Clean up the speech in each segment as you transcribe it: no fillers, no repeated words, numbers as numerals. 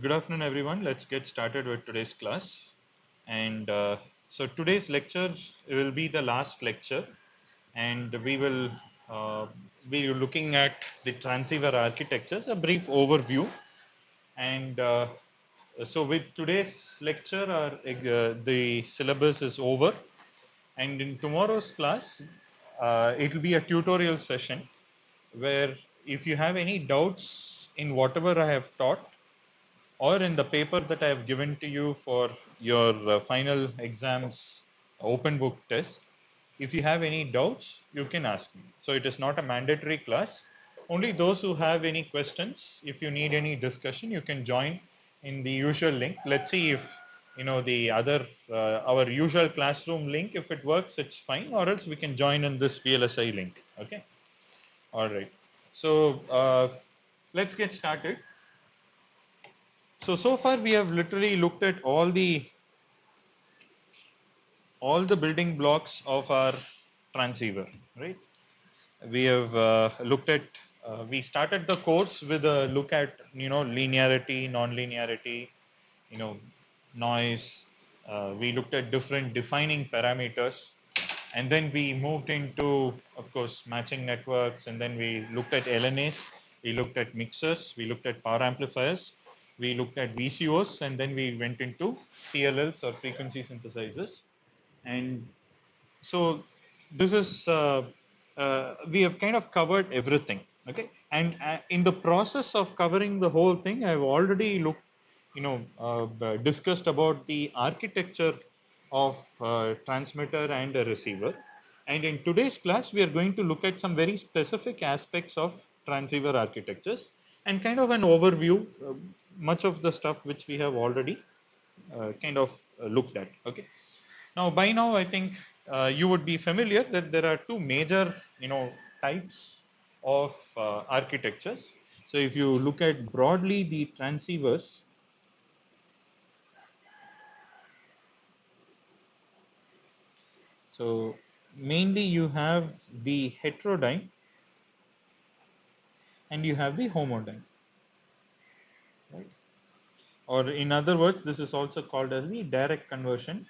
Good afternoon, everyone. Let's get started with today's class. And so today's lecture will be the last lecture, and we will be looking at the transceiver architectures, a brief overview. And so with today's lecture, the syllabus is over. And in tomorrow's class, it will be a tutorial session where if you have any doubts in whatever I have taught, or in the paper that I have given to you for your final exams open book test, if you have any doubts, you can ask me. So it is not a mandatory class. Only those who have any questions, if you need any discussion, you can join in the usual link. Let's see if the other our usual classroom link, if it works, it's fine, or else we can join in this VLSI link. Okay. All right. So let's get started. So far we have literally looked at all the building blocks of our transceiver, right? We have looked at we started the course with a look at linearity, non-linearity, you know noise. We looked at different defining parameters, and then we moved into, of course, matching networks, and then we looked at LNAs, we looked at mixers, we looked at power amplifiers, we looked at VCOs, and then we went into TLLs, or frequency synthesizers. And so this is we have kind of covered everything. Okay. And in the process of covering the whole thing, I've already discussed about the architecture of transmitter and a receiver. And in today's class, we are going to look at some very specific aspects of transceiver architectures and kind of an overview, much of the stuff which we have already kind of looked at. Okay. Now, by now, I think you would be familiar that there are two major, types of architectures. So, if you look at broadly the transceivers, so mainly you have the heterodyne and you have the homodyne, right? Or in other words, this is also called as the direct conversion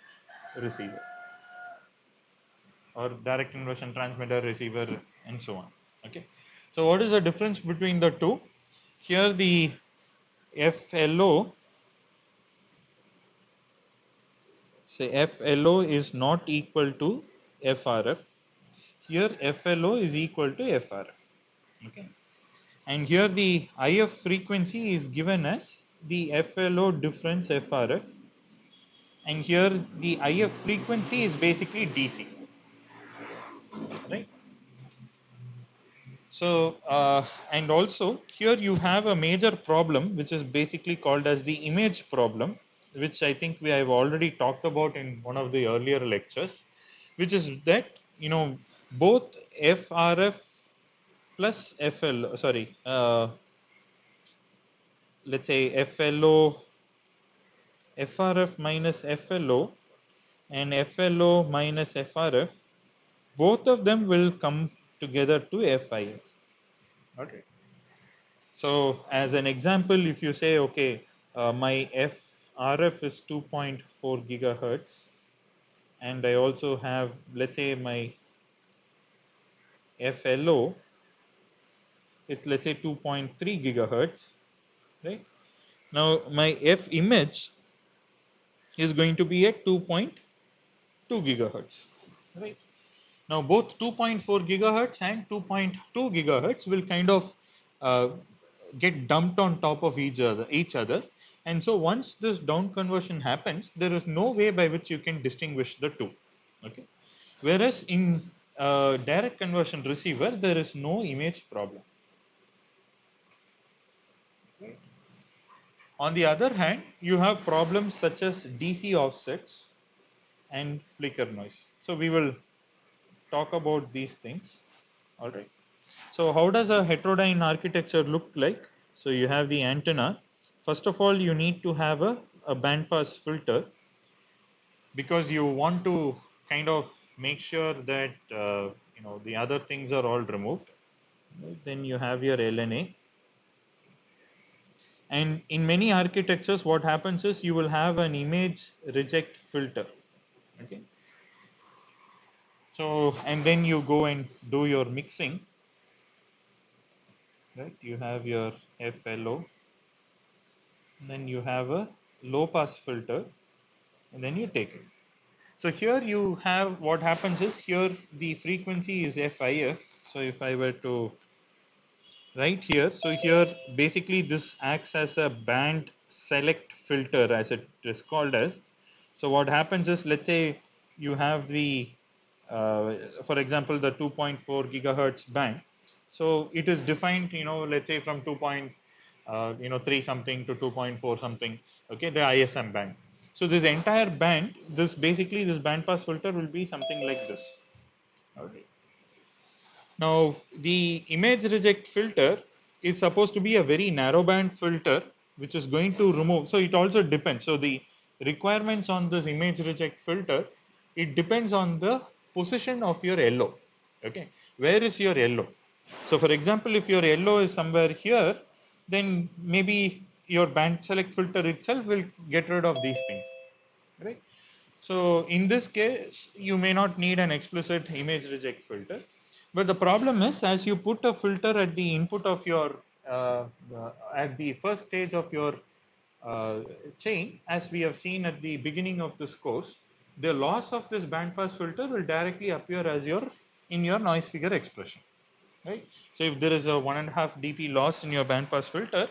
receiver, or direct conversion transmitter receiver, and so on. Okay. So, what is the difference between the two? Here, the FLO, say FLO is not equal to FRF. Here FLO is equal to FRF. Okay. And here the IF frequency is given as the FLO difference FRF. And here the IF frequency is basically DC. Right. So, and also here you have a major problem which is basically called as the image problem, which I think we have already talked about in one of the earlier lectures, which is that both FRF plus FL, sorry, let's say FLO, FRF minus FLO and FLO minus FRF, both of them will come together to FIF. Okay. So as an example, if you say, okay, my FRF is 2.4 gigahertz, and I also have, let's say, my FLO, it's, let's say, 2.3 gigahertz, right? Now my F image is going to be at 2.2 gigahertz, right? Now both 2.4 gigahertz and 2.2 gigahertz will kind of uh, get dumped on top of each other, and so once this down conversion happens, there is no way by which you can distinguish the two. Okay. Whereas in direct conversion receiver, there is no image problem. On the other hand, you have problems such as DC offsets and flicker noise. So we will talk about these things. All right. So how does a heterodyne architecture look like? So you have the antenna. First of all, you need to have a band pass filter, because you want to kind of make sure that the other things are all removed. Right? Then you have your LNA, And in many architectures, what happens is you will have an image reject filter. Okay. So, and then you go and do your mixing, right? You have your FLO, then you have a low pass filter, and then you take it. So here you have, what happens is here the frequency is FIF. So if I were to write here, so here basically this acts as a band select filter, as it is called as. So what happens is, let's say you have the for example the 2.4 gigahertz band. So it is defined, let's say from 3 something to 2.4 something, okay, the ISM band. So this entire band, this basically this band pass filter will be something like this. Okay. Now, the image reject filter is supposed to be a very narrow band filter which is going to remove. So, it also depends. So, the requirements on this image reject filter, it depends on the position of your LO. Okay, where is your LO? So, for example, if your LO is somewhere here, then maybe your band select filter itself will get rid of these things, right? So in this case, you may not need an explicit image reject filter. But the problem is, as you put a filter at the input of your, at the first stage of your uh, chain, as we have seen at the beginning of this course, the loss of this bandpass filter will directly appear as in your noise figure expression, right? So if there is a 1.5 dB loss in your bandpass filter,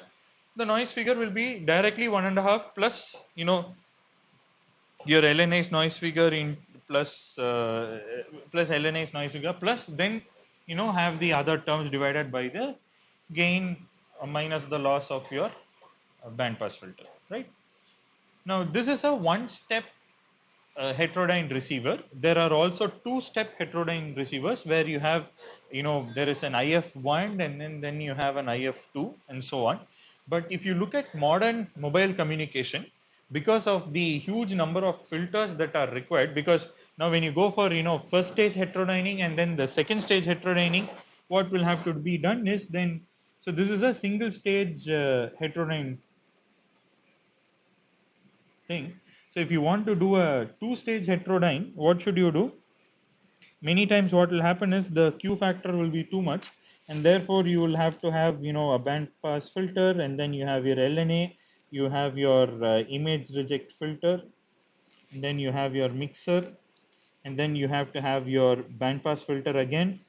the noise figure will be directly 1.5 plus, your LNA's noise figure in plus LNA's noise figure plus then have the other terms divided by the gain minus the loss of your band pass filter, right? Now this is a one step heterodyne receiver. There are also two-step heterodyne receivers where you have, there is an IF1 and then you have an IF2 and so on. But if you look at modern mobile communication, because of the huge number of filters that are required, because now when you go for, first stage heterodyning and then the second stage heterodyning, what will have to be done is then, so this is a single stage heterodyne thing. So if you want to do a two-stage heterodyne, what should you do? Many times what will happen is the Q factor will be too much, and therefore you will have to have a band pass filter, and then you have your LNA, you have your image reject filter, and then you have your mixer, and then you have to have your band pass filter again,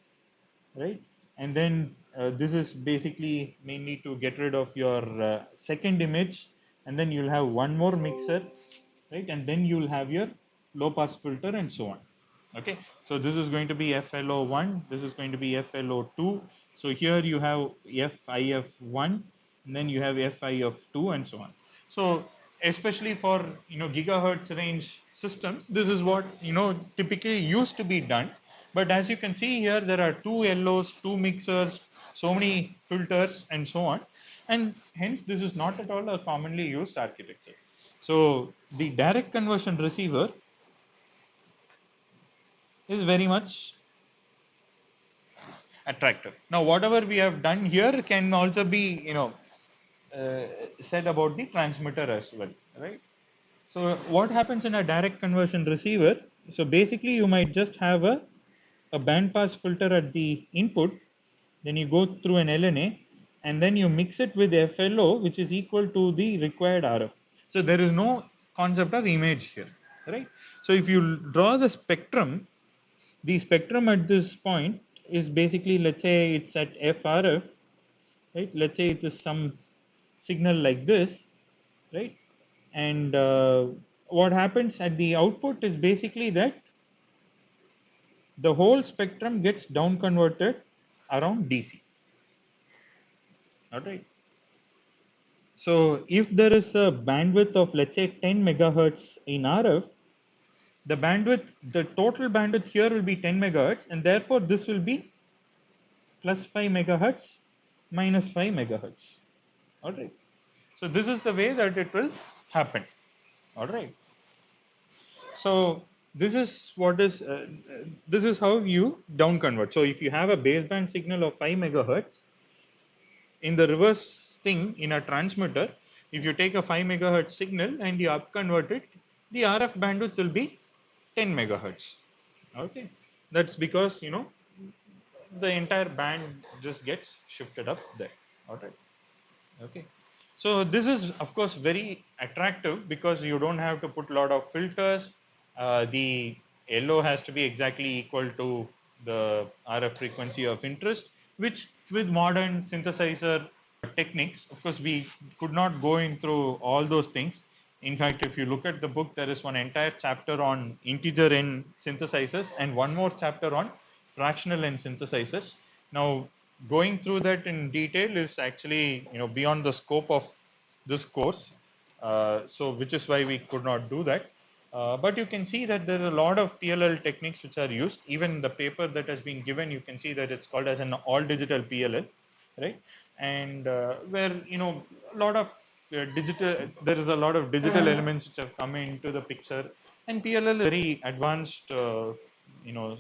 right? And then this is basically mainly to get rid of your second image, and then you'll have one more mixer, right? And then you'll have your low pass filter and so on. Okay, so this is going to be FLO1, this is going to be FLO2. So here you have FIF1, and then you have FIF2 and so on. So especially for gigahertz range systems, this is what typically used to be done. But as you can see here, there are two LOs, two mixers, so many filters and so on, and hence this is not at all a commonly used architecture. So the direct conversion receiver is very much attractive. Now whatever we have done here can also be uh, said about the transmitter as well, right? So what happens in a direct conversion receiver? So basically you might just have a band pass filter at the input, then you go through an LNA, and then you mix it with FLO, which is equal to the required RF. So there is no concept of image here, right? So if you draw the spectrum at this point is basically, let's say it's at FRF, right? Let's say it is some signal like this, right? And what happens at the output is basically that the whole spectrum gets down converted around DC. All right. So if there is a bandwidth of, let's say, 10 megahertz in RF, the total bandwidth here will be 10 megahertz, and therefore this will be plus 5 megahertz minus 5 megahertz. All right. So this is the way that it will happen. All right. So this is this is how you down convert. So if you have a baseband signal of 5 megahertz, in the reverse thing in a transmitter, If you take a 5 megahertz signal and you upconvert it, the RF bandwidth will be 10 megahertz. Okay, that's because the entire band just gets shifted up there. All right. Okay. So this is of course very attractive because you don't have to put a lot of filters. The LO has to be exactly equal to the RF frequency of interest, which with modern synthesizer techniques, of course, we could not go in through all those things. In fact, if you look at the book, there is one entire chapter on integer n synthesizers and one more chapter on fractional n synthesizers. Now, going through that in detail is actually beyond the scope of this course. So, which is why we could not do that. But you can see that there are a lot of PLL techniques which are used. Even the paper that has been given, you can see that it's called as an all digital PLL, right? And where a lot of digital, there is a lot of digital elements which have come into the picture, and PLL is very advanced,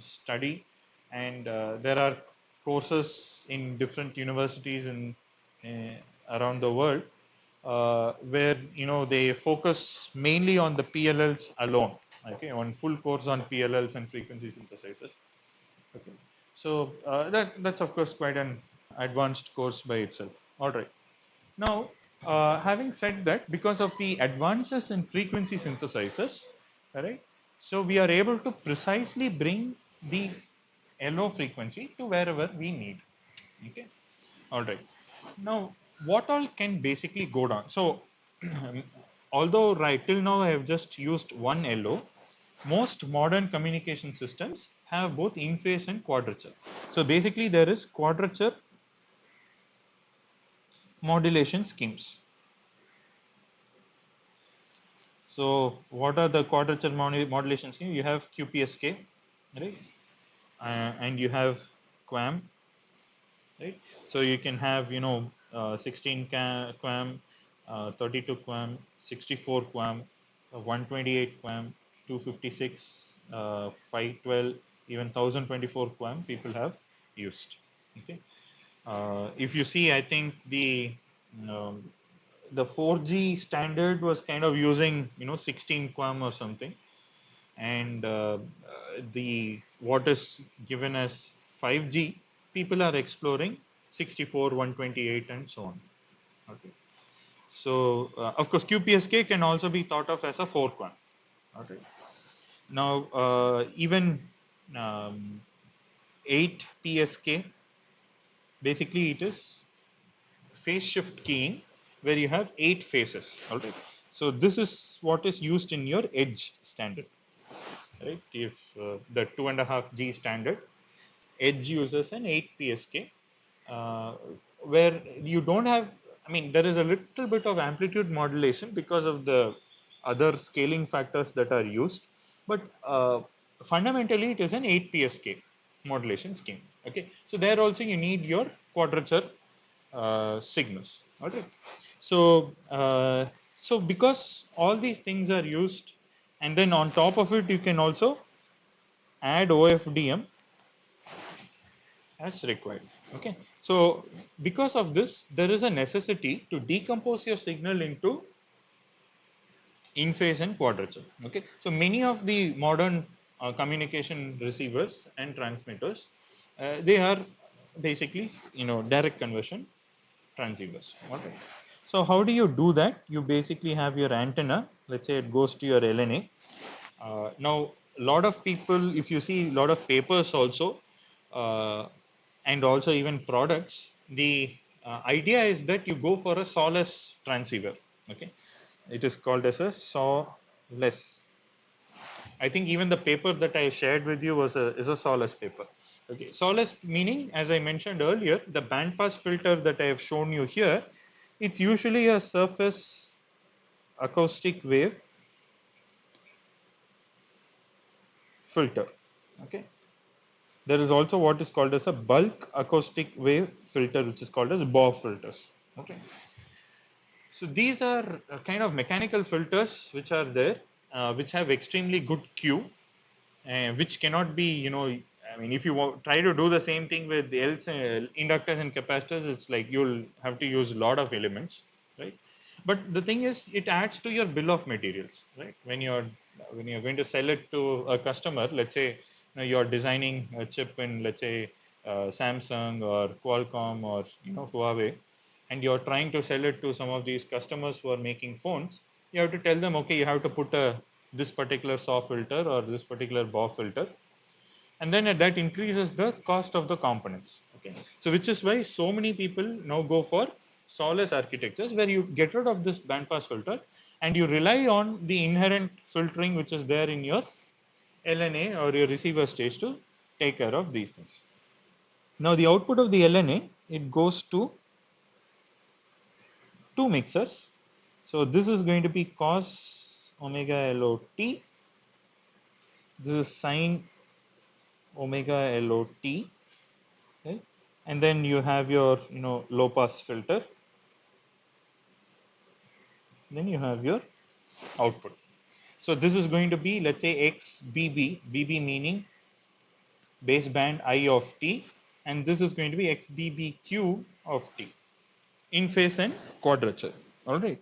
study, and there are courses in different universities in around the world where they focus mainly on the PLLs alone. Okay, on full course on PLLs and frequency synthesizers. Okay, so that's of course quite an advanced course by itself. All right. Now, having said that, because of the advances in frequency synthesizers, all right, so we are able to precisely bring the LO frequency to wherever we need. Okay, all right. Now, what all can basically go down? So, although right till now I have just used one LO, most modern communication systems have both in phase and quadrature. So, basically, there is quadrature modulation schemes. So, what are the quadrature modulation schemes? You have QPSK, right? And you have QAM, right? So you can have 16 QAM, 32 QAM, 64 QAM, 128 QAM, 256, 512, even 1024 QAM people have used. Okay. If you see, I think um, the 4G standard was kind of using 16 QAM or something, and the what is given as 5G, people are exploring 64, 128, and so on. Okay. So of course, QPSK can also be thought of as a 4 QAM. Okay. Now even 8 PSK, basically it is phase shift keying where you have 8 phases. All right. So this is what is used in your edge standard, right? If the 2.5G standard, edge uses an 8 PSK, uh, where you don't have, I mean, there is a little bit of amplitude modulation because of the other scaling factors that are used, but fundamentally it is an 8 PSK modulation scheme. Okay, so there also you need your quadrature signals. Okay, so so because all these things are used, and then on top of it you can also add OFDM as required. Okay, so because of this, there is a necessity to decompose your signal into in phase and quadrature. Okay, so many of the modern communication receivers and transmitters, they are basically direct conversion transceivers. Okay, so how do you do that? You basically have your antenna. Let's say it goes to your LNA. Now, a lot of people, if you see a lot of papers also, uh, and also even products, the idea is that you go for a sawless transceiver. Okay, it is called as a sawless. I think even the paper that I shared with you is a sawless paper. Okay, sawless meaning, as I mentioned earlier, the bandpass filter that I have shown you here, it's usually a surface acoustic wave filter. Okay, there is also what is called as a bulk acoustic wave filter, which is called as BAW filters. Okay, so these are kind of mechanical filters which are there, which have extremely good Q, which cannot be, I mean, if you try to do the same thing with the inductors and capacitors, it's like you'll have to use a lot of elements, right? But the thing is, it adds to your bill of materials, right? When you're going to sell it to a customer, let's say you're designing a chip in, let's say, Samsung or Qualcomm or Huawei, and you're trying to sell it to some of these customers who are making phones. You have to tell them, okay, you have to put a this particular SAW filter or this particular BAW filter, and then that increases the cost of the components. Okay, so which is why so many people now go for SAW architectures, where you get rid of this bandpass filter and you rely on the inherent filtering which is there in your LNA or your receiver stage to take care of these things. Now the output of the LNA, it goes to two mixers. So this is going to be cos omega LOT. This is sine omega LOT. Okay. And then you have your low pass filter, then you have your output. So this is going to be, let's say, XBB, BB meaning baseband I of t, and this is going to be XBBQ of t in phase and quadrature. All right.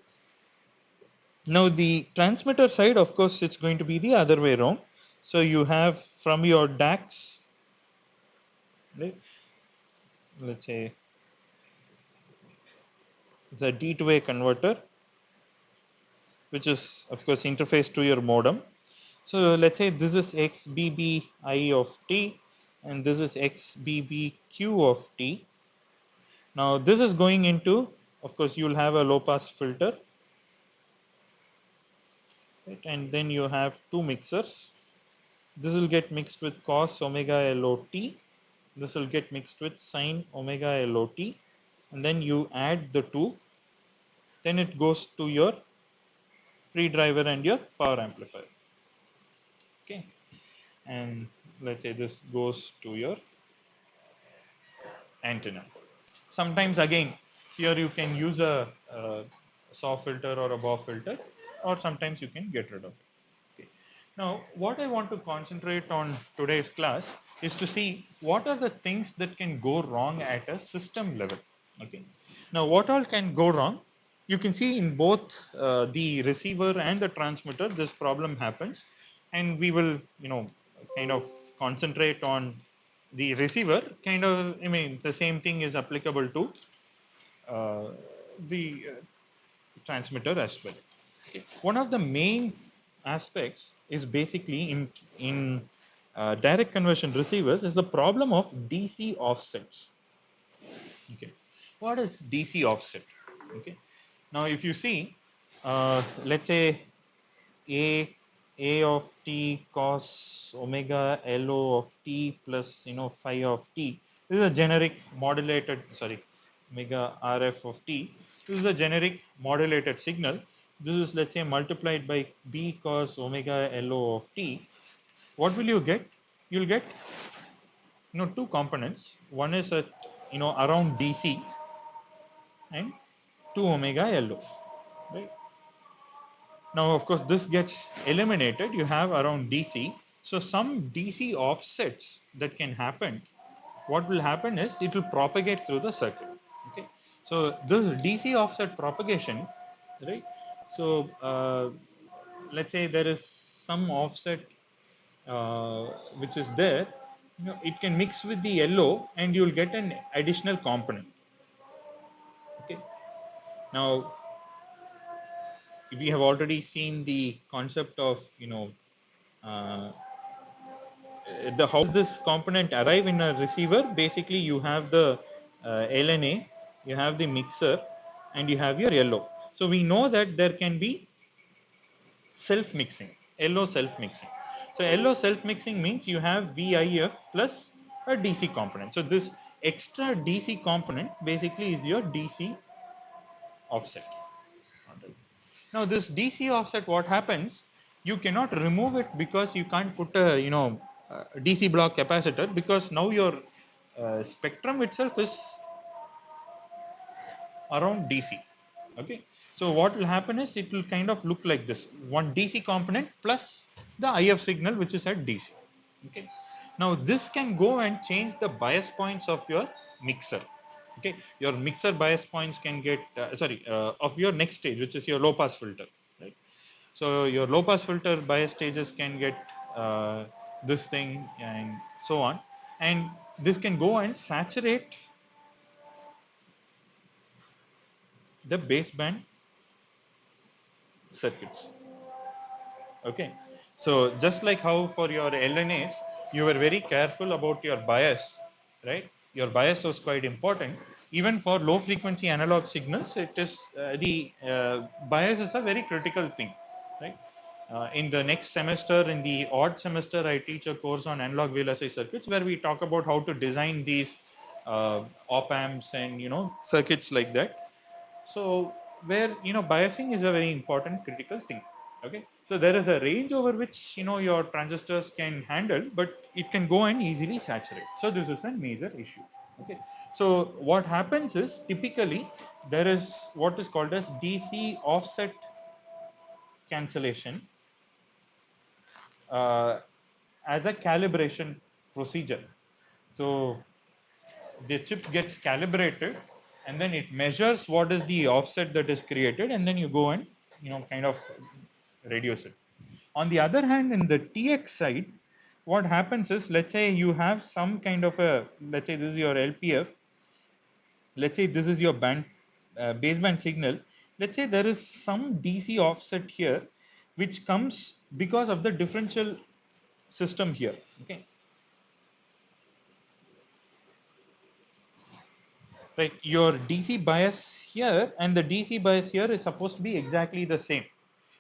Now the transmitter side, of course, it's going to be the other way around. So you have from your DACs, right, let's say it's a D to A converter, which is of course interface to your modem. So let's say this is XBBI of t and this is XBBQ of t. Now this is going into, of course, you will have a low pass filter, right? And then you have two mixers. This will get mixed with cos omega LOT. This will get mixed with sine omega LOT, and then you add the two. Then it goes to your pre-driver and your power amplifier. Okay, and let's say this goes to your antenna. Sometimes again, here you can use a SAW filter or a BAW filter, or sometimes you can get rid of it. Okay. Now, what I want to concentrate on today's class is to see what are the things that can go wrong at a system level. Okay. Now, what all can go wrong? You can see in both the receiver and the transmitter, this problem happens, and we will, kind of concentrate on the receiver. Kind of, I mean, the same thing is applicable to uh, the transmitter as well. Okay. One of the main aspects is basically in direct conversion receivers is the problem of DC offsets. Okay, what is DC offset? Okay, now if you see, let's say a a of t cos omega LO of t plus phi of t. This is a generic modulated, sorry, omega RF of t. This is a generic modulated signal. This is, let's say, multiplied by b cos omega LO of t. What will you get? You'll get two components. One is at around DC and 2 omega LO. Right. Now, of course, this gets eliminated. You have around DC. So some DC offsets that can happen. What will happen is it will propagate through the circuit. Okay. So this DC offset propagation, right? So let's say there is some offset which is there. It can mix with the LO, and you will get an additional component. Okay. Now we have already seen the concept of uh, the how this component arrive in a receiver. Basically you have the LNA, you have the mixer, and you have your LO. So we know that there can be self mixing, LO self mixing. So LO self mixing means you have VIF plus a DC component. So this extra DC component basically is your DC offset. Now this DC offset, what happens? You cannot remove it because you can't put a DC block capacitor, because now your spectrum itself is around DC. Okay, so what will happen is it will kind of look like this: one DC component plus the IF signal which is at DC. Okay, now this can go and change the bias points of your mixer. Okay, your mixer bias points can get of your next stage, which is your low pass filter, right? So your low pass filter bias stages can get this thing and so on, and this can go and saturate the baseband circuits. Okay, so just like how for your LNAs, you were very careful about your bias, right? Your bias was quite important. Even for low frequency analog signals, it is bias is a very critical thing, right? In the next semester, in the odd semester, I teach a course on analog VLSI circuits where we talk about how to design these op amps and circuits like that. So where biasing is a very important critical thing. Okay, so there is a range over which your transistors can handle, but it can go and easily saturate. So this is a major issue. Okay, so what happens is typically there is what is called as DC offset cancellation uh, as a calibration procedure. So the chip gets calibrated, and then it measures what is the offset that is created, and then you go and kind of reduce it. On the other hand, in the TX side, what happens is, let's say you have some kind of a, let's say this is your LPF, let's say this is your baseband signal, let's say there is some DC offset here which comes because of the differential system here. Okay, right, your DC bias here and the DC bias here is supposed to be exactly the same,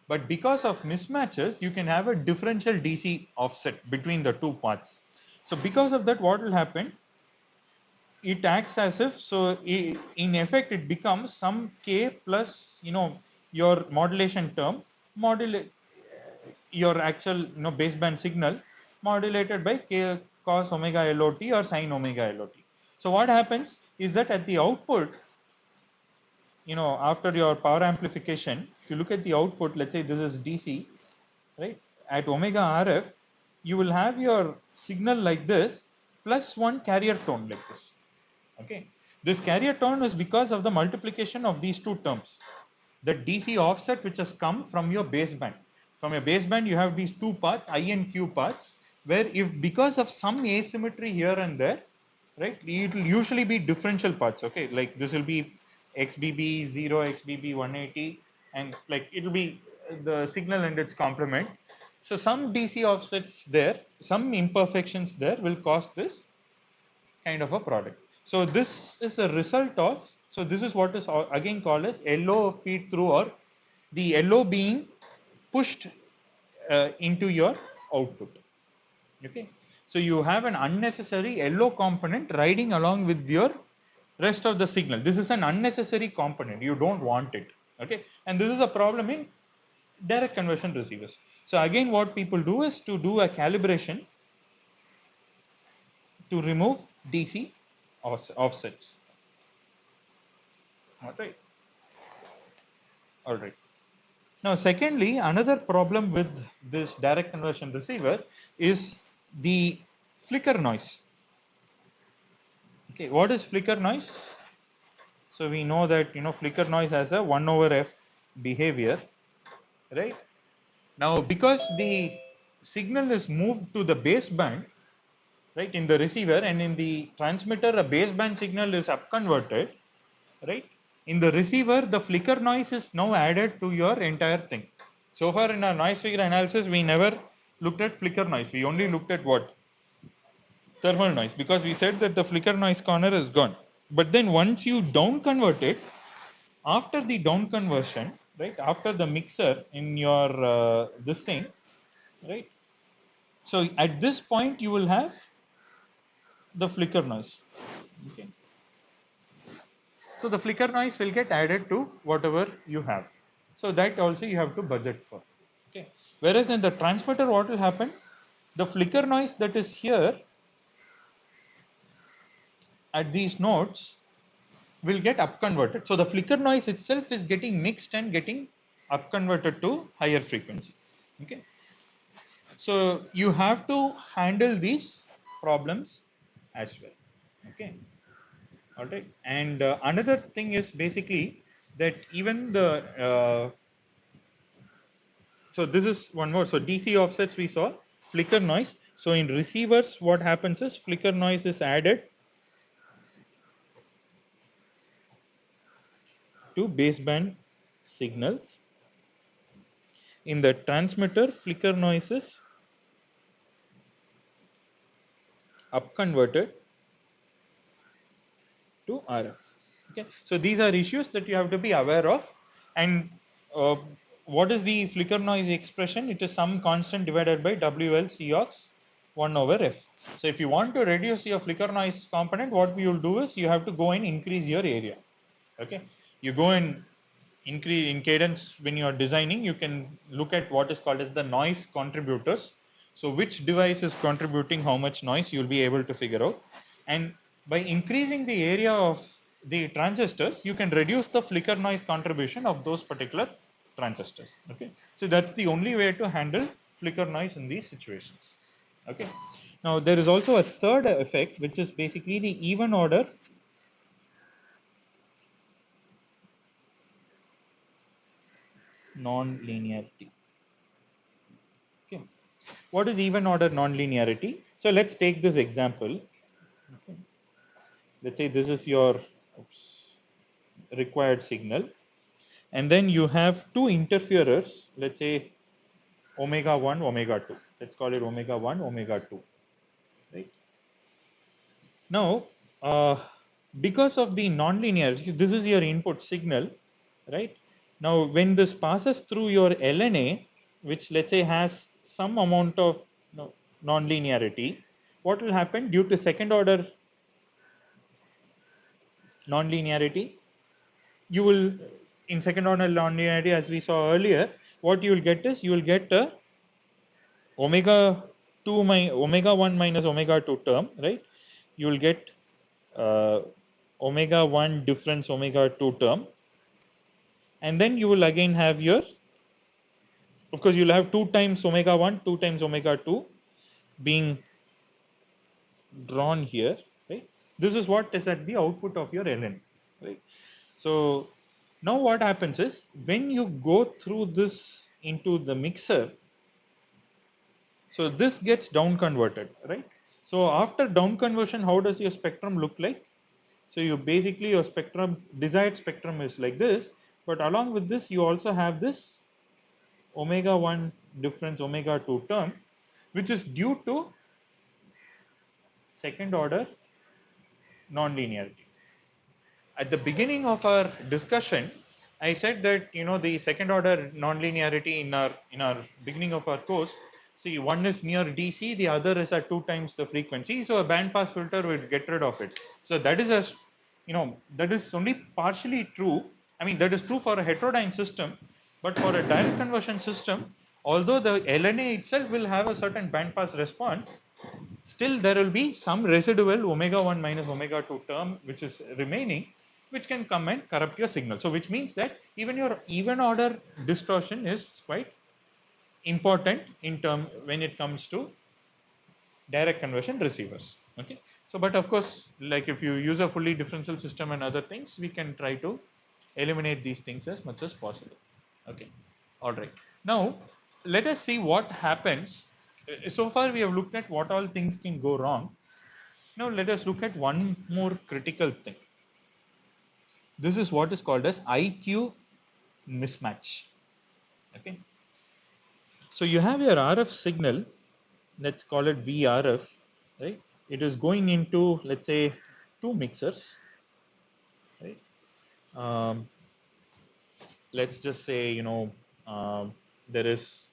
but because of mismatches you can have a differential DC offset between the two paths. So because of that, what will happen, it acts as if, so in effect it becomes some k plus your modulation term, modulate your actual baseband signal modulated by k cos omega LOT or sin omega LOT. So what happens is that at the output, after your power amplification, if you look at the output, let's say this is DC, right? At omega RF, you will have your signal like this plus one carrier tone like this. Okay, this carrier tone is because of the multiplication of these two terms. The DC offset which has come from your baseband. From your baseband, you have these two parts, I and Q parts, where if because of some asymmetry here and there, right, it will usually be differential parts. Okay, like this will be XBB 0, XBB 180, and like it will be the signal and its complement. So some DC offsets there, some imperfections there will cause this kind of a product. So this is a result of, so this is what is again called as LO feed through, or the LO being pushed into your output. Okay, so you have an unnecessary LO component riding along with your rest of the signal. This is an unnecessary component, you don't want it. Okay, and this is a problem in direct conversion receivers. So again, what people do is to do a calibration to remove DC offsets. All right. All right. Now, secondly, another problem with this direct conversion receiver is the flicker noise. Okay, what is flicker noise? So we know that flicker noise has a 1 over f behavior, right? Now, because the signal is moved to the baseband, right, in the receiver, and in the transmitter, a baseband signal is upconverted, right? In the receiver, the flicker noise is now added to your entire thing. So far in our noise figure analysis, we never looked at flicker noise. We only looked at what? Thermal noise, because we said that the flicker noise corner is gone. But then once you down convert it, after the down conversion, right, after the mixer in your this thing, right? So at this point, you will have the flicker noise. Okay. So the flicker noise will get added to whatever you have. So that also you have to budget for. Okay. Whereas in the transmitter, what will happen? The flicker noise that is here at these nodes will get upconverted. So the flicker noise itself is getting mixed and getting upconverted to higher frequency. Okay. So you have to handle these problems as well. Okay. All right. And another thing is basically that even the so this is one more. So DC offsets we saw, flicker noise. So in receivers, what happens is flicker noise is added to baseband signals. In the transmitter, flicker noise is up converted to RF. Okay, so these are issues that you have to be aware of. And uh, what is the flicker noise expression? It is some constant divided by WL Cox 1 over F. So if you want to reduce your flicker noise component, what we will do is you have to go and increase your area. Okay, you go and increase in cadence when you are designing. You can look at what is called as the noise contributors. So which device is contributing how much noise, you'll be able to figure out. And by increasing the area of the transistors, you can reduce the flicker noise contribution of those particular transistors. Okay, so that's the only way to handle flicker noise in these situations. Okay, now there is also a third effect, which is basically the even order non-linearity. Okay, what is even order non-linearity? So let's take this example. Okay. Let's say this is your required signal, and then you have two interferers. Let's say omega 1, omega 2. Let's call it omega 1, omega 2. Right now, because of the non-linearity, this is your input signal. Right now, when this passes through your LNA, which let's say has some amount of non-linearity, what will happen due to second order non-linearity? You will, in second order non-linearity, as we saw earlier, what you will get is you will get a omega 2 omega 1 minus omega 2 term, right? You will get uh, omega 1 difference omega 2 term, and then you will again have your, of course you will have 2 times omega 1, 2 times omega 2 being drawn here, right? This is what is at the output of your LN, right? So now what happens is when you go through this into the mixer, so this gets down converted, right? So after down conversion, how does your spectrum look like? So you basically, your spectrum, desired spectrum is like this, but along with this you also have this omega 1 difference omega 2 term, which is due to second order non-linearity. At the beginning of our discussion, I said that the second order nonlinearity in our beginning of our course. See, one is near DC, the other is at 2 times the frequency. So a band pass filter will get rid of it. So that is that is only partially true. I mean, that is true for a heterodyne system, but for a direct conversion system, although the LNA itself will have a certain band pass response, still there will be some residual omega 1 minus omega 2 term which is remaining, which can come and corrupt your signal. So which means that even your even order distortion is quite important in term when it comes to direct conversion receivers. Okay, so but of course, like if you use a fully differential system and other things, we can try to eliminate these things as much as possible. Okay, all right. Now let us see what happens. So far we have looked at what all things can go wrong. Now let us look at one more critical thing. This is what is called as IQ mismatch. Okay, so you have your RF signal, let's call it VRF, right? It is going into, let's say, two mixers, right? Um, let's just say, there is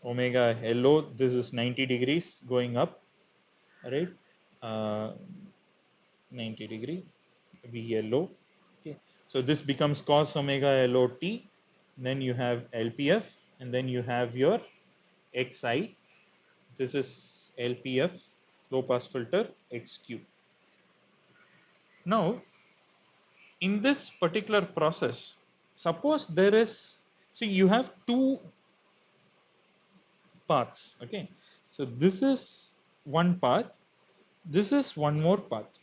omega LO, this is 90 degrees going up, right? Uh, 90 degree VLO. Okay, so this becomes cos omega LOT. Then you have LPF, and then you have your XI. This is LPF, low pass filter XQ. Now, in this particular process, suppose there is, see, you have two paths. Okay, so this is one path, this is one more path.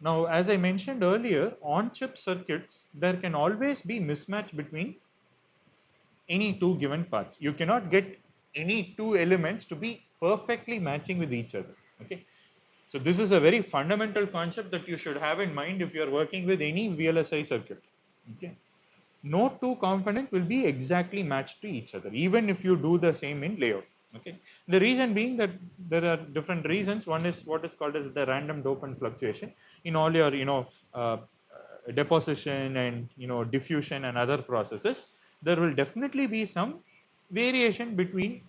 Now, as I mentioned earlier, on-chip circuits, there can always be mismatch between any two given paths. You cannot get any two elements to be perfectly matching with each other. Okay. So this is a very fundamental concept that you should have in mind if you are working with any VLSI circuit. Okay. No two component will be exactly matched to each other, even if you do the same in layout. Okay. The reason being that there are different reasons. One is what is called as the random dopant fluctuation in all your deposition and diffusion and other processes. There will definitely be some variation between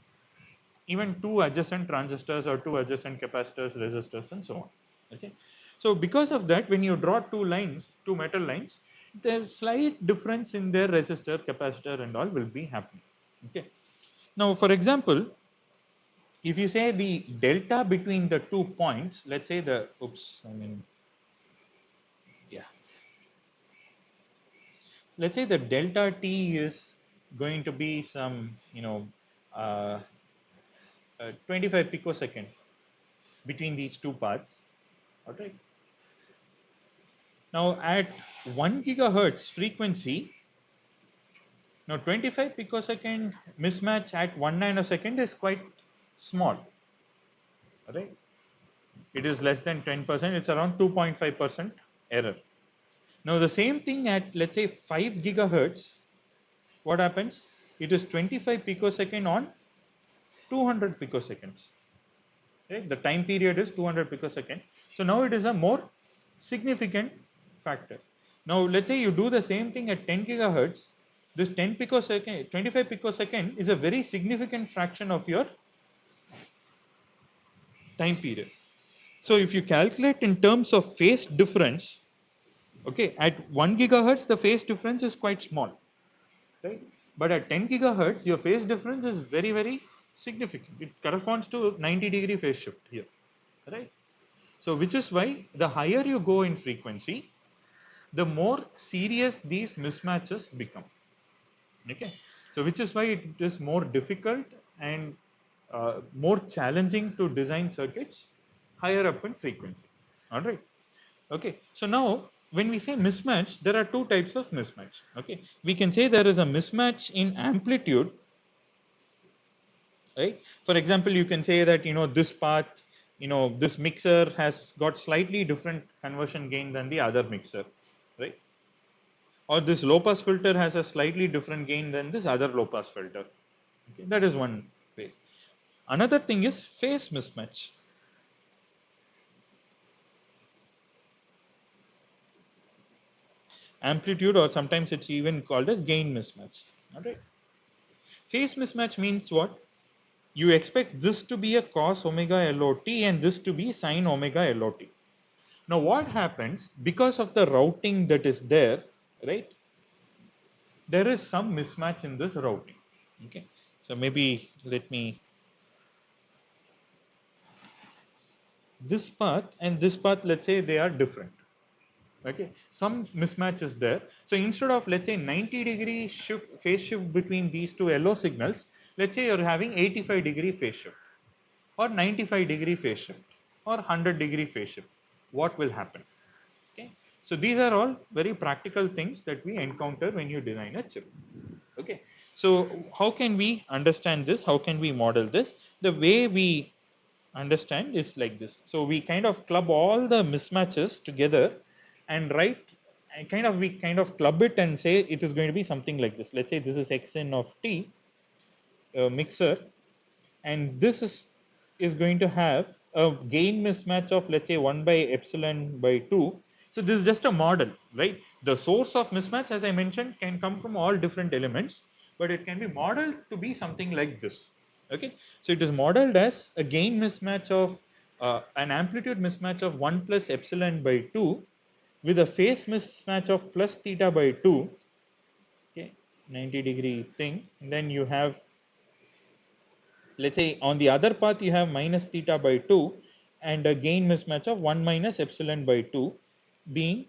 even two adjacent transistors or two adjacent capacitors, resistors, and so on. Okay. So because of that, when you draw two lines, two metal lines, there's slight difference in their resistor, capacitor, and all will be happening. Okay. Now, for example, if you say the delta between the 2 points, let's say the yeah, let's say the delta t is going to be some uh, 25 picosecond between these two paths. All right. Now at 1 gigahertz frequency, now 25 picosecond mismatch at 1 nanosecond is quite small. All right. It is less than 10%. It's around 2.5% error. Now the same thing at let's say 5 gigahertz. What happens? It is 25 picosecond on 200 picoseconds. Right? The time period is 200 picosecond. So now it is a more significant factor. Now let's say you do the same thing at 10 gigahertz. This 10 picosecond, 25 picosecond is a very significant fraction of your time period. So if you calculate in terms of phase difference, okay, at 1 gigahertz the phase difference is quite small, right? But at 10 gigahertz your phase difference is very, very significant. It corresponds to 90-degree phase shift here, right? So which is why the higher you go in frequency, the more serious these mismatches become. Okay, so which is why it is more difficult and more challenging to design circuits higher up in frequency. All right. Okay, so now when we say mismatch, there are two types of mismatch. Okay, we can say there is a mismatch in amplitude, right? For example, you can say that this path, this mixer has got slightly different conversion gain than the other mixer, right? Or this low pass filter has a slightly different gain than this other low pass filter. Okay, that is one way. Another thing is phase mismatch. Amplitude, or sometimes it's even called as gain mismatch. All right. Phase mismatch means what? You expect this to be a cos omega LOT and this to be sin omega LOT. Now what happens because of the routing that is there, right? There is some mismatch in this routing. Okay. So maybe let me, this path and this path, let's say they are different. Okay, some mismatch is there. So instead of let's say 90-degree shift, phase shift between these two LO signals, let's say you're having 85-degree phase shift or 95-degree phase shift or 100-degree phase shift. What will happen? Okay, so these are all very practical things that we encounter when you design a chip. Okay, so how can we understand this? How can we model this? The way we understand is like this. So we kind of club all the mismatches together and write, and we kind of club it and say it is going to be something like this. Let's say this is xn of t mixer, and this is going to have a gain mismatch of let's say 1 by epsilon by 2. So this is just a model, right? The source of mismatch, as I mentioned, can come from all different elements, but it can be modeled to be something like this. Okay, so it is modeled as a gain mismatch of an amplitude mismatch of 1 plus epsilon by 2 with a phase mismatch of plus theta by 2. Okay, 90-degree thing. And then you have, let's say on the other path you have minus theta by 2 and a gain mismatch of 1 minus epsilon by 2 being,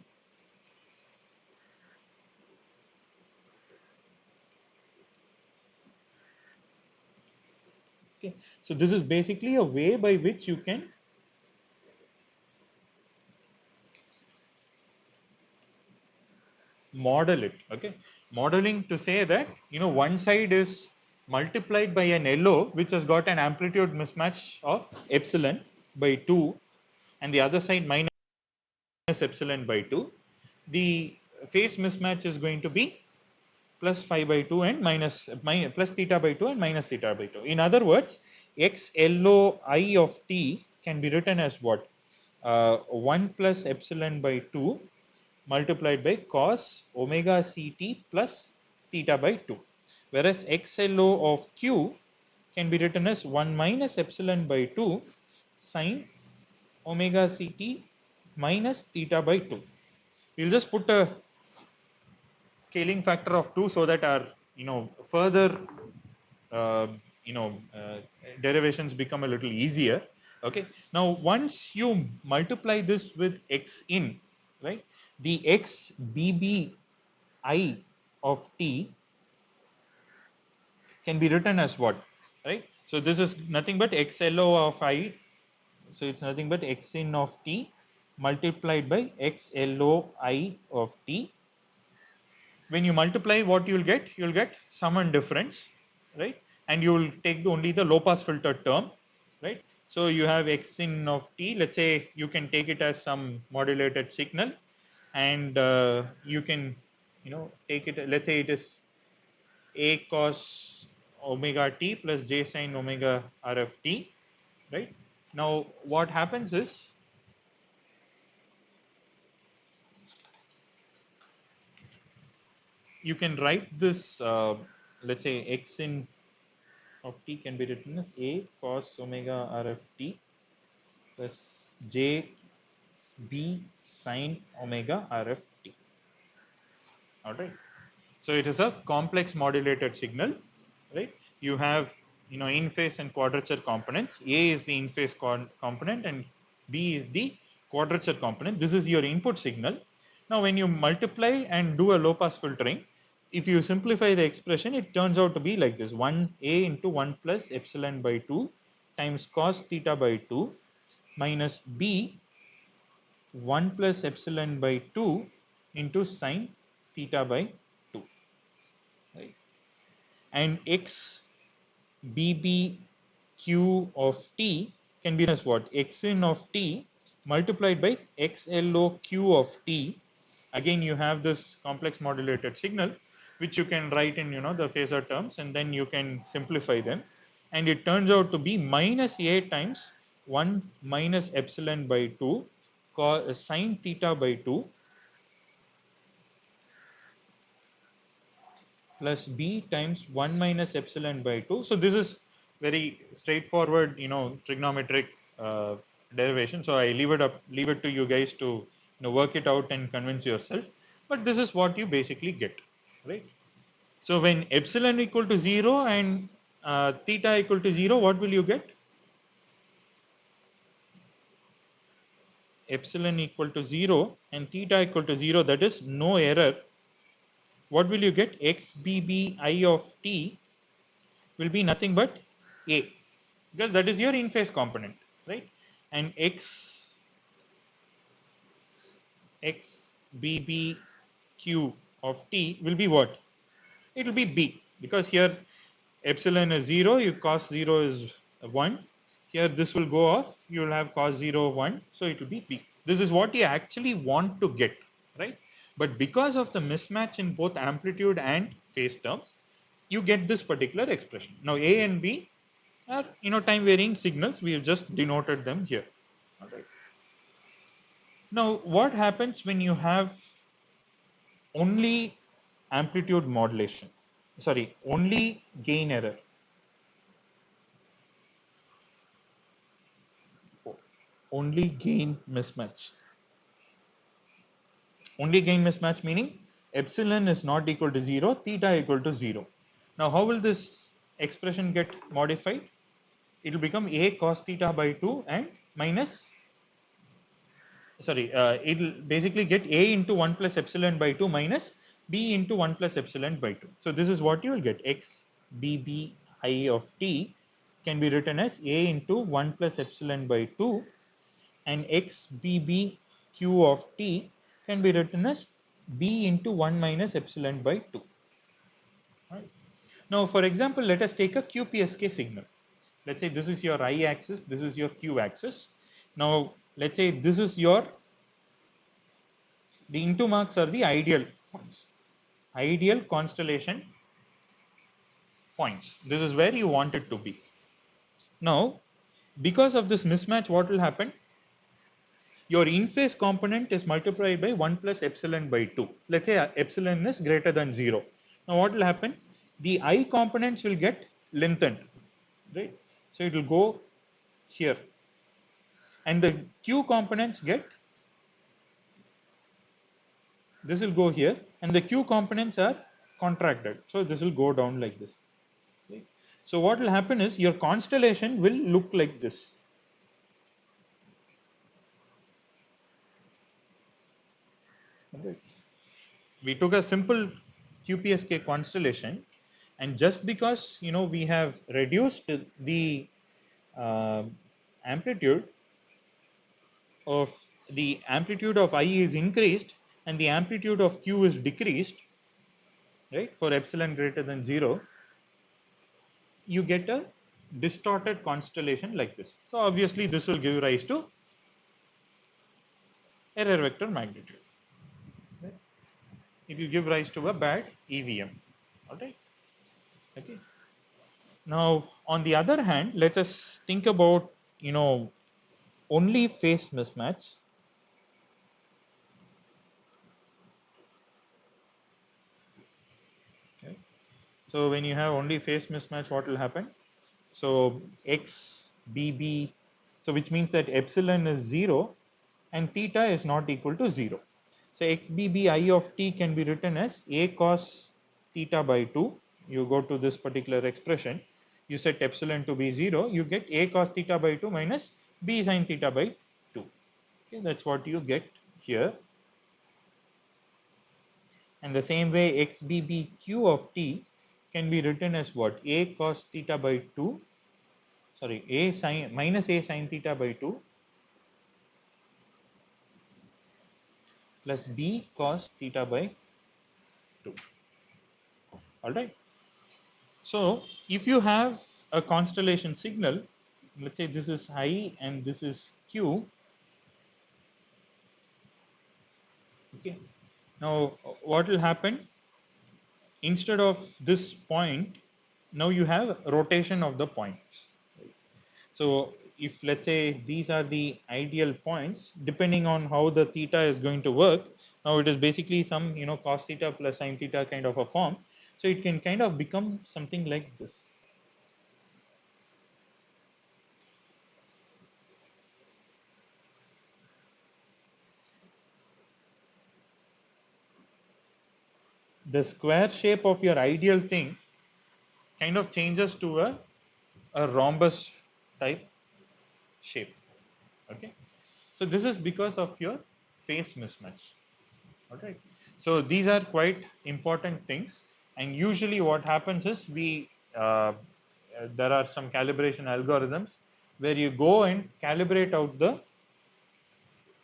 okay, so this is basically a way by which you can model it. Okay, modeling to say that one side is multiplied by an LO which has got an amplitude mismatch of epsilon by 2, and the other side minus epsilon by 2. The phase mismatch is going to be plus phi by 2 and plus theta by 2 and minus theta by 2. In other words, x LOI of t can be written as what? 1 plus epsilon by 2 multiplied by cos omega ct plus theta by 2. Whereas XLO of q can be written as 1 minus epsilon by 2 sine omega ct minus theta by 2. We'll just put a scaling factor of 2 so that our further uh, you know uh, derivations become a little easier. Okay, now once you multiply this with x in, right, the x bbi of t can be written as what, right? So this is nothing but xlo of I, so it's nothing but x in of t multiplied by xloi of t. When you multiply, what you'll get sum and difference, right? And you will take only the low pass filter term, right? So you have x in of t, let's say you can take it as some modulated signal, and you can take it, let's say it is a cos omega t plus j sin omega rf t, right? Now what happens is, you can write this, let's say x in of t can be written as a cos omega rf t plus j b sin omega rf t. All right. So it is a complex modulated signal, right? You have in phase and quadrature components. A is the in phase component and B is the quadrature component. This is your input signal. Now when you multiply and do a low pass filtering, if you simplify the expression, it turns out to be like this: 1a into 1 plus epsilon by 2 times cos theta by 2 minus B 1 plus epsilon by 2 into sine theta by 2, right? And x bbq of t can be as what? X in of t multiplied by xloq of t. Again, you have this complex modulated signal which you can write in the phasor terms, and then you can simplify them, and it turns out to be minus a times 1 minus epsilon by 2 sine theta by 2 plus b times 1 minus epsilon by 2. So this is very straightforward, trigonometric uh, derivation. So I leave it to you guys to work it out and convince yourself. But this is what you basically get, right? So when epsilon equal to 0 and theta equal to 0, what will you get? Epsilon equal to 0 and theta equal to 0, that is no error. What will you get? X bbi of t will be nothing but a, because that is your in phase component, right? And x bbq of t will be what? It will be b, because here epsilon is 0, you cos 0 is 1. Here this will go off, you will have cos 0 1, so it will be b. This is what you actually want to get, right? But because of the mismatch in both amplitude and phase terms, you get this particular expression. Now a and b are time varying signals, we have just denoted them here. All right. Now what happens when you have only amplitude modulation, sorry, only gain error? Only gain mismatch. Only gain mismatch meaning epsilon is not equal to 0, theta equal to 0. Now how will this expression get modified? It will become a cos theta by 2 and minus, sorry, it will basically get a into 1 plus epsilon by 2 minus b into 1 plus epsilon by 2. So this is what you will get. X bbi of t can be written as a into 1 plus epsilon by 2, and x bbq of t can be written as B into 1 minus epsilon by 2. Right. Now, for example, let us take a QPSK signal. Let's say this is your I axis, this is your Q axis. Now, let's say this is your, the into marks are the ideal points, ideal constellation points. This is where you want it to be. Now, because of this mismatch, what will happen? Your in phase component is multiplied by 1 plus epsilon by 2. Let's say epsilon is greater than 0. Now, what will happen? The I components will get lengthened, right? So, it will go here, and the Q components get, this will go here, and the Q components are contracted. So, this will go down like this. Right? So, what will happen is your constellation will look like this. Right. We took a simple QPSK constellation, and just because we have reduced the uh, amplitude of I is increased and the amplitude of Q is decreased, right, for epsilon greater than 0, you get a distorted constellation like this. So obviously this will give rise to error vector magnitude. Right? It will give rise to a bad EVM. All right. Okay. Now, on the other hand, let us think about only phase mismatch. Okay. So when you have only phase mismatch, what will happen? So x bb, so which means that epsilon is 0 and theta is not equal to 0. So x bb I of t can be written as a cos theta by 2. You go to this particular expression, you set epsilon to be 0, you get a cos theta by 2 minus b sin theta by 2. Okay, that's what you get here. And the same way x bb q of t can be written as what? A cos theta by 2, sorry, a sin minus a sin theta by 2 plus b cos theta by 2. All right. So if you have a constellation signal, let's say this is I and this is Q. Okay. Now what will happen? Instead of this point, now you have rotation of the points. So if let's say these are the ideal points, depending on how the theta is going to work, now it is basically some cos theta plus sin theta kind of a form. So it can kind of become something like this. The square shape of your ideal thing kind of changes to a rhombus type shape. Okay. So this is because of your phase mismatch. Okay. So these are quite important things, and usually what happens is there are some calibration algorithms where you go and calibrate out the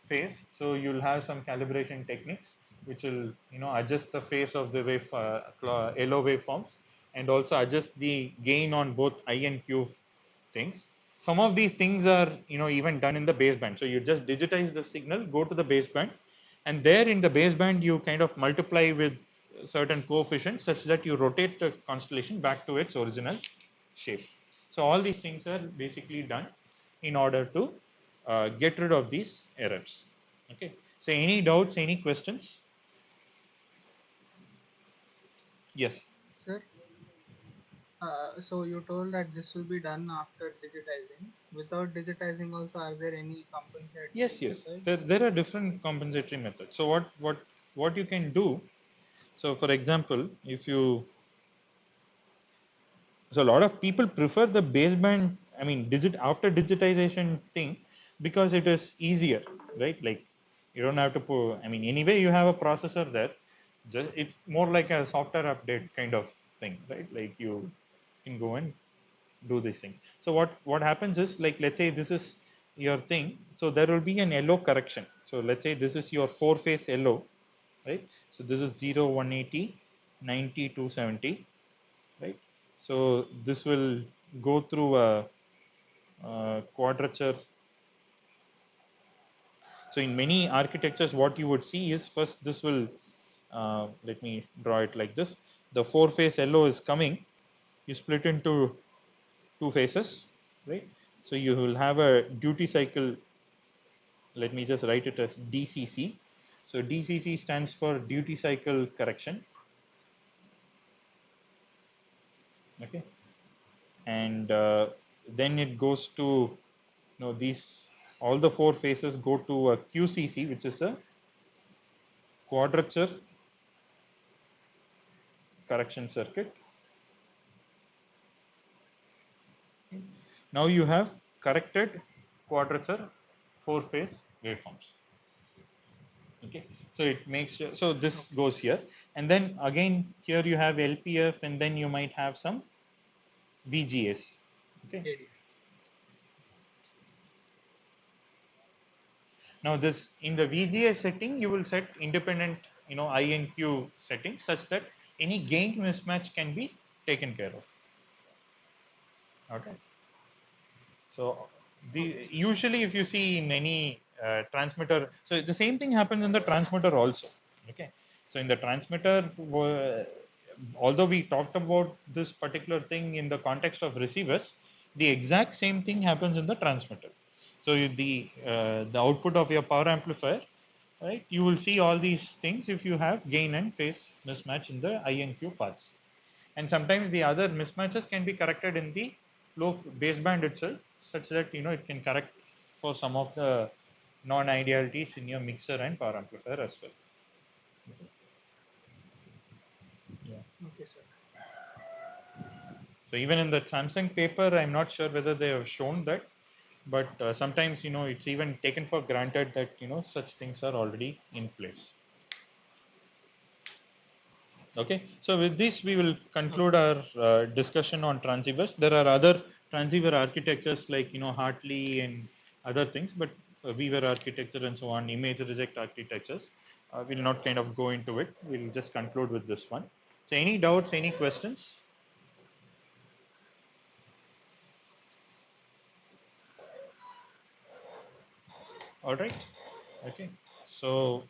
phase. So you'll have some calibration techniques which will adjust the phase of the wave LO waveforms, and also adjust the gain on both I and Q things. Some of these things are even done in the baseband. So you just digitize the signal, go to the baseband, and there in the baseband you kind of multiply with certain coefficients such that you rotate the constellation back to its original shape. So all these things are basically done in order to get rid of these errors. Okay. So any doubts, any questions? Yes. Sir, so you told that this will be done after digitizing. Without digitizing also, are there any Yes, compensatory yes. methods? There are different compensatory methods. So what you can do? So for example, if you, so a lot of people prefer the baseband, I mean after digitization thing, because it is easier, right? Like you don't have to put, I mean anyway you have a processor there, it's more like a software update kind of thing, right? Like you can go and do these things. So what happens is, like let's say this is your thing, so there will be an LO correction. So let's say this is your 4 phase LO, right? So this is 0, 180, 90, 270, right? So this will go through a quadrature. So in many architectures, what you would see is first this will, let me draw it like this. The four phase LO is coming, you split into two phases, right? So you will have a duty cycle, let me just write it as DCC. So DCC stands for duty cycle correction, okay? And then it goes to, these, all the four phases go to a QCC, which is a quadrature correction circuit. Now you have corrected quadrature four phase waveforms. Okay, so it makes sure, so this Okay. goes here, and then again here you have LPF, and then you might have some VGS. Okay, AD. now this, in the VGS setting you will set independent, I and Q settings such that any gain mismatch can be taken care of. Okay. So Okay, the sir. usually if you see in any transmitter, so the same thing happens in the transmitter also. Okay, so in the transmitter, although we talked about this particular thing in the context of receivers, the exact same thing happens in the transmitter. So the output of your power amplifier, right? You will see all these things if you have gain and phase mismatch in the I and Q paths, and sometimes the other mismatches can be corrected in the low baseband itself, such that it can correct for some of the non-idealities in your mixer and power amplifier as well. Okay. Yeah. Okay, sir. So even in that Samsung paper, I'm not sure whether they have shown that, but sometimes it's even taken for granted that such things are already in place. Okay, so with this we will conclude Okay. our discussion on transceivers. There are other transceiver architectures like Hartley and other things, but Weaver architecture and so on, image reject architectures. We'll not kind of go into it. We'll just conclude with this one. So, any doubts, any questions? All right. Okay. So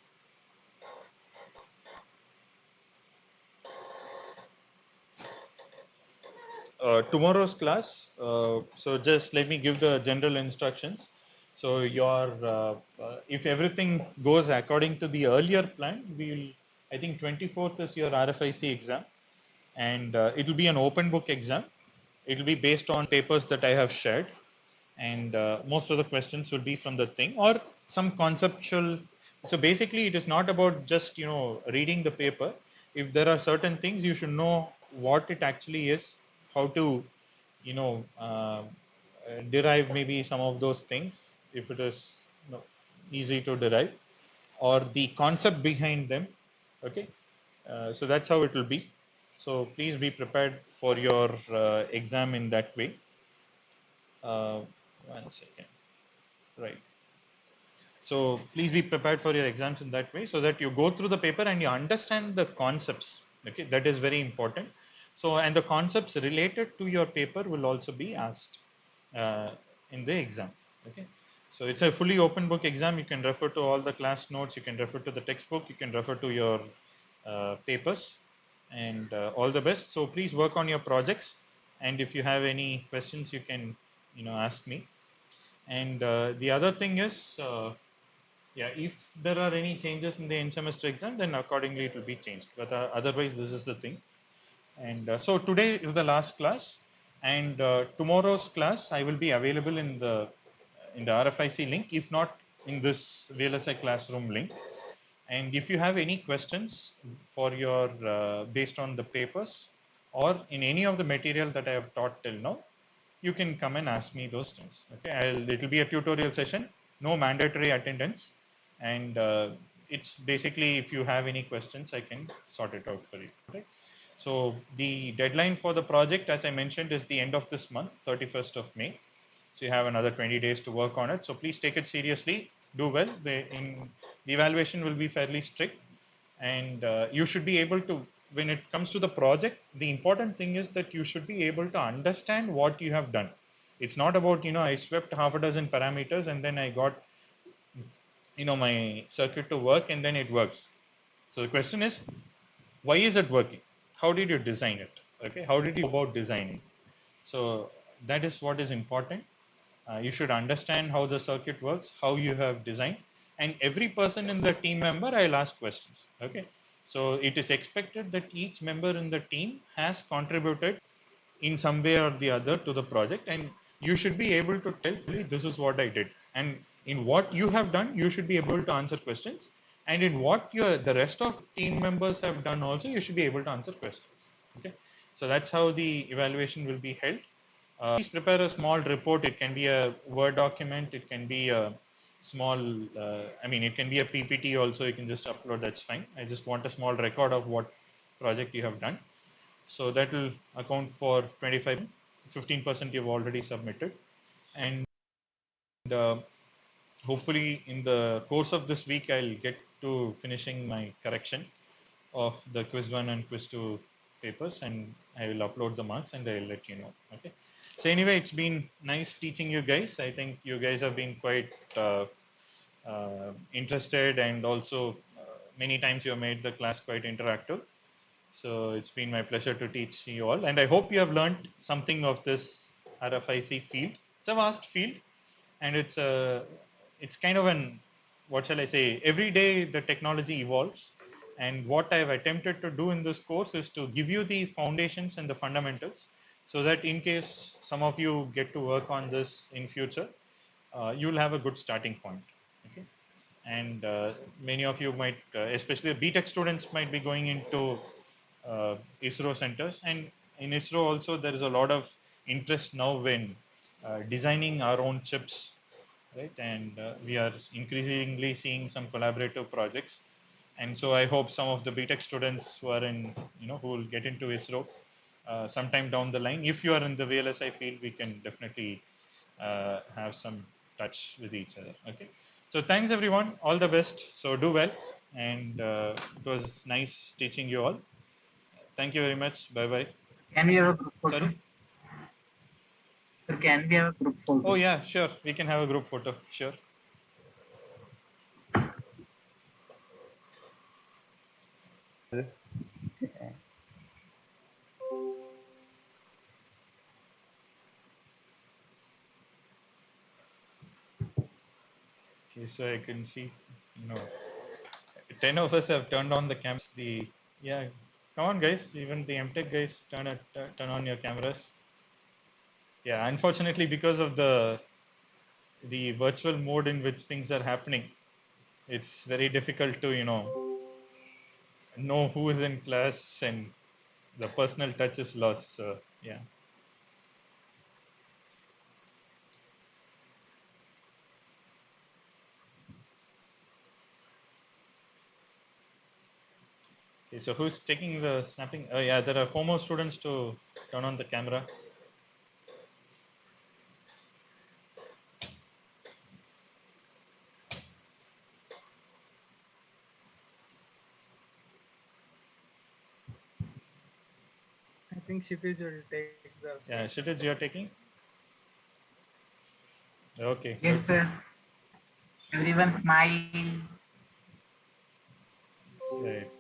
tomorrow's class, so just let me give the general instructions. So if everything goes according to the earlier plan, I think 24th is your RFIC exam, and it will be an open book exam. It will be based on papers that I have shared, and most of the questions will be from the thing or some conceptual. So basically it is not about just reading the paper. If there are certain things, you should know what it actually is, how to you know uh, derive maybe some of those things, if it is easy to derive, or the concept behind them. Okay, so that's how it will be. So please be prepared for your exam in that way. uh, 1 second. Right. So please be prepared for your exams in that way, so that you go through the paper and you understand the concepts. Okay, that is very important. So, and the concepts related to your paper will also be asked uh, in the exam. Okay, so it's a fully open book exam. You can refer to all the class notes. You can refer to the textbook. You can refer to your papers, and all the best. So please work on your projects. And if you have any questions, you can ask me. And the other thing is, yeah, if there are any changes in the end semester exam, then accordingly it will be changed. But otherwise, this is the thing. And so today is the last class, and tomorrow's class I will be available in the RFIC link, if not in this VLSI classroom link. And if you have any questions for your based on the papers or in any of the material that I have taught till now, you can come and ask me those things. Okay, it will be a tutorial session, no mandatory attendance, and it's basically if you have any questions, I can sort it out for you. Right. So the deadline for the project, as I mentioned, is the end of this month, 31st of May. So you have another 20 days to work on it. So please take it seriously. Do well. The evaluation will be fairly strict, and you should be able to, when it comes to the project, the important thing is that you should be able to understand what you have done. It's not about, I swept half a dozen parameters and then I got, my circuit to work and then it works. So the question is, why is it working? How did you design it? Okay, how did you go about designing? So that is what is important. You should understand how the circuit works, how you have designed, and every person in the team member, I'll ask questions. Okay, so it is expected that each member in the team has contributed in some way or the other to the project, and you should be able to tell, "Really, this is what I did," and in what you have done you should be able to answer questions, and in what the rest of team members have done also you should be able to answer questions. Okay, so that's how the evaluation will be held. Please prepare a small report. It can be a Word document, it can be a small it can be a PPT also, you can just upload, that's fine. I just want a small record of what project you have done. So that will account for 25, 15% you've already submitted. And uh, hopefully in the course of this week, I'll get to finishing my correction of the quiz 1 and quiz 2 papers, and I will upload the marks and I'll let you know. Okay. So anyway, it's been nice teaching you guys. I think you guys have been quite interested, and also many times you have made the class quite interactive. So it's been my pleasure to teach you all, and I hope you have learned something of this RFIC field. It's a vast field, and it's kind of an, what shall I say? Every day the technology evolves, and what I've attempted to do in this course is to give you the foundations and the fundamentals, so that in case some of you get to work on this in future, you'll have a good starting point. Okay, and many of you might, especially the BTech students, might be going into ISRO centers, and in ISRO also there is a lot of interest now when designing our own chips, right? And we are increasingly seeing some collaborative projects, and so I hope some of the BTech students who are in, who will get into ISRO sometime down the line, if you are in the VLSI field, we can definitely have some touch with each other. Okay, so thanks everyone, all the best. So do well, and it was nice teaching you all. Thank you very much. Bye bye. Can we have a group photo? Sorry. Sir, can we have a group photo? Oh yeah, sure. We can have a group photo. Sure. Okay, so I can see, you know, 10 of us have turned on the cameras. Yeah, come on, guys. Even the MTech guys, turn on your cameras. Yeah, unfortunately, because of the virtual mode in which things are happening, it's very difficult to know who is in class, and the personal touch is lost. So yeah. Okay, so who's taking the snapping? Oh yeah, there are 4 more students to turn on the camera. I think Kshitij will take the Yeah, screen. Kshitij, you're taking? Okay. Yes, Good. sir. Everyone smile. Right.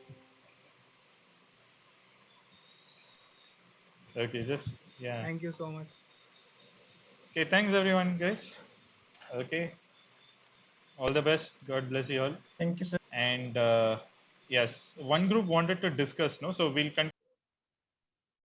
Okay, just yeah. Thank you so much. Okay, thanks everyone, guys. Okay, all the best. God bless you all. Thank you, sir. And yes, one group wanted to discuss, no, so we'll continue.